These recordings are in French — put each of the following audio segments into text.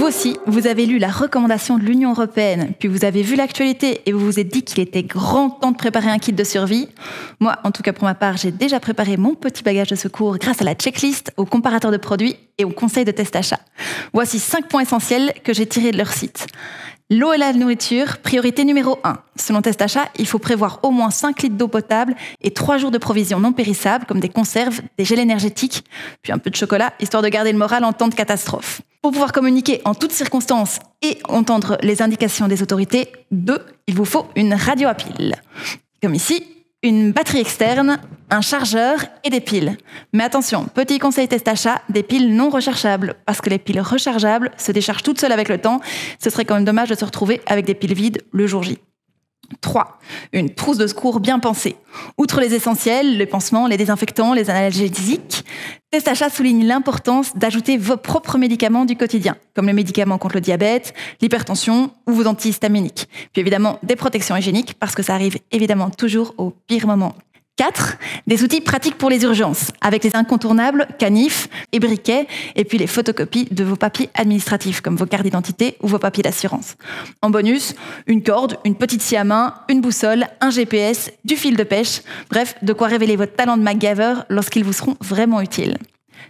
aussi, vous avez lu la recommandation de l'Union européenne, puis vous avez vu l'actualité et vous vous êtes dit qu'il était grand temps de préparer un kit de survie. Moi, en tout cas pour ma part, j'ai déjà préparé mon petit bagage de secours grâce à la checklist, au comparateur de produits et au conseil de test achat. Voici 5 points essentiels que j'ai tirés de leur site. L'eau et la nourriture, priorité numéro 1. Selon Test Achat, il faut prévoir au moins 5 litres d'eau potable et 3 jours de provisions non périssables, comme des conserves, des gels énergétiques, puis un peu de chocolat, histoire de garder le moral en temps de catastrophe. Pour pouvoir communiquer en toutes circonstances et entendre les indications des autorités, 2, il vous faut une radio à pile. Comme ici, une batterie externe, un chargeur et des piles. Mais attention, petit conseil Test Achat, des piles non rechargeables, parce que les piles rechargeables se déchargent toutes seules avec le temps. Ce serait quand même dommage de se retrouver avec des piles vides le jour J. 3. Une trousse de secours bien pensée. Outre les essentiels, les pansements, les désinfectants, les analgésiques, Test Achat souligne l'importance d'ajouter vos propres médicaments du quotidien, comme les médicaments contre le diabète, l'hypertension ou vos antihistaminiques. Puis évidemment, des protections hygiéniques, parce que ça arrive évidemment toujours au pire moment. 4. Des outils pratiques pour les urgences, avec les incontournables canifs et briquets, et puis les photocopies de vos papiers administratifs, comme vos cartes d'identité ou vos papiers d'assurance. En bonus, une corde, une petite scie à main, une boussole, un GPS, du fil de pêche, bref, de quoi révéler votre talent de MacGyver lorsqu'ils vous seront vraiment utiles.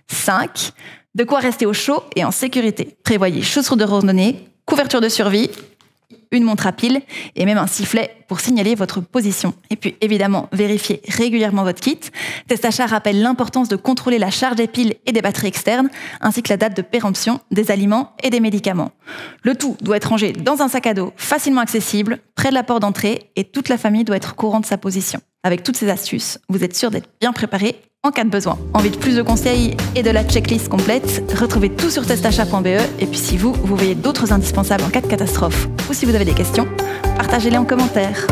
5. De quoi rester au chaud et en sécurité. Prévoyez chaussures de randonnée, couverture de survie, une montre à pile et même un sifflet pour signaler votre position. Et puis évidemment, vérifiez régulièrement votre kit. Test Achat rappelle l'importance de contrôler la charge des piles et des batteries externes, ainsi que la date de péremption des aliments et des médicaments. Le tout doit être rangé dans un sac à dos facilement accessible, près de la porte d'entrée, et toute la famille doit être au courant de sa position. Avec toutes ces astuces, vous êtes sûr d'être bien préparé en cas de besoin. Envie de plus de conseils et de la checklist complète? Retrouvez tout sur testachat.be. Et puis si vous voyez d'autres indispensables en cas de catastrophe ou si vous avez des questions, partagez-les en commentaire.